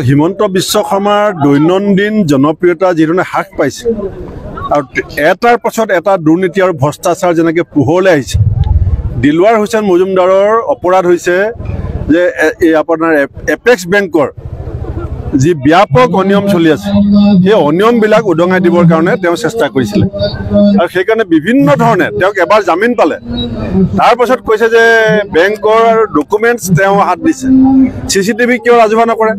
হিমন্ত বিশ্ব শৰ্মাৰ দৈনন্দিন জনপ্ৰিয়তা যিধৰণে হ্ৰাস পাইছে আৰু এটাৰ পাছত এটা দুৰ্নীতি আৰু ভ্ৰষ্টাচাৰ যেনেকৈ পোহৰলৈ আহিছে। দিলৱাৰ হুছেইন মজুমদাৰৰ অপৰাধ হৈছে যে আপোনাৰ এপেক্স বেংকৰ যি ব্যাপক অনিয়ম চলি আছে, সেই অনিয়মবিলাক উদঙাই দিবৰ কাৰণে তেওঁ চেষ্টা কৰিছিলে আৰু সেইকাৰণে বিভিন্ন ধৰণে তেওঁক এবাৰ জামিন পালে। তাৰপাছত কৈছে যে বেংকৰ ডকুমেণ্টছ তেওঁ হাত দিছে, CCTV কিয় ৰাজহুৱা নকৰে?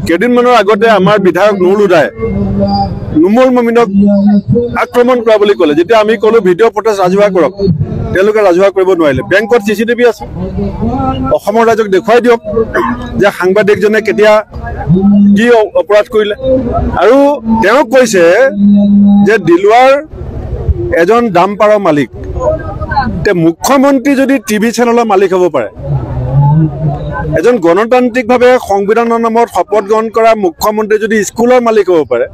কেইদিনমানৰ আগতে আমাৰ বিধায়ক নুৰুল হুদাই নুমল মমিনক আক্ৰমণ কৰা বুলি ক'লে। যেতিয়া আমি ক'লো ভিডিঅ' ফুটেজ ৰাজহুৱা কৰক, তেওঁলোকে ৰাজহুৱা কৰিব নোৱাৰিলে। বেংকত CCTV আছে, অসমৰ ৰাইজক দেখুৱাই দিয়ক যে সাংবাদিকজনে কেতিয়া কি অপৰাধ কৰিলে। আৰু তেওঁ কৈছে যে দিলৱাৰ এজন ডাম্পাৰৰ মালিক, মুখ্যমন্ত্ৰী যদি TV চেনেলৰ মালিক হ'ব পাৰে, এজন গণতান্ত্ৰিকভাৱে সংবিধানৰ নামত শপত গ্ৰহণ কৰা মুখ্যমন্ত্ৰী যদি স্কুলৰ মালিক হ'ব পাৰে,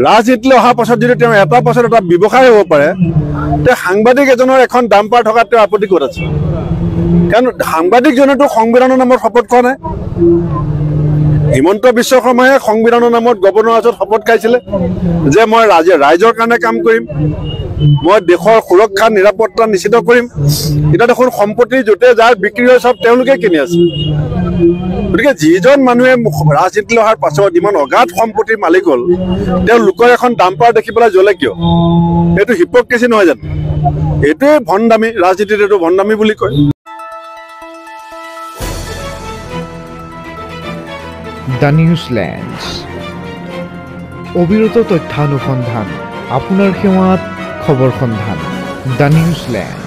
ৰাজনীতিলৈ অহাৰ পাছত যদি তেওঁ এটা পাছত এটা ব্যৱসায় হ'ব পাৰে, তে সাংবাদিক এজনৰ এখন ডাম্পাৰ থকাত তেওঁ আপত্তি ক'ত আছে? কাৰণ সাংবাদিকজনেতো সংবিধানৰ নামত শপত খোৱা নাই। হিমন্ত বিশ্ব শৰ্মাই সংবিধানৰ নামত গৱৰ্ণৰৰ হাতত শপত খাইছিলে যে মই ৰাইজৰ কাৰণে কাম কৰিম, মই দেশৰ সুৰক্ষা নিৰাপত্তা নিশ্চিত কৰিম। এতিয়া দেখোন সম্পত্তি য'তে যাৰ বিক্ৰী হয় চব তেওঁলোকে কিনি আছে। গতিকে যিজন মানুহে ৰাজনীতিলৈ অহাৰ পাছত ইমান অগাধ সম্পত্তিৰ মালিক হ'ল, তেওঁ লোকৰ এখন ডাম্পাৰ দেখি পেলাই জ্বলে কিয়? এইটো হিপক্ৰেচি নহয় জানো? এইটোৱে ভণ্ডামি, ৰাজনীতিত এইটো ভণ্ডামি বুলি কয়। দ্য নিউজলেণ্ড, অবিৰত তথ্যানুসন্ধান, আপোনাৰ সেৱাত খবৰ সন্ধান। দ্য নিউজলেণ্ড।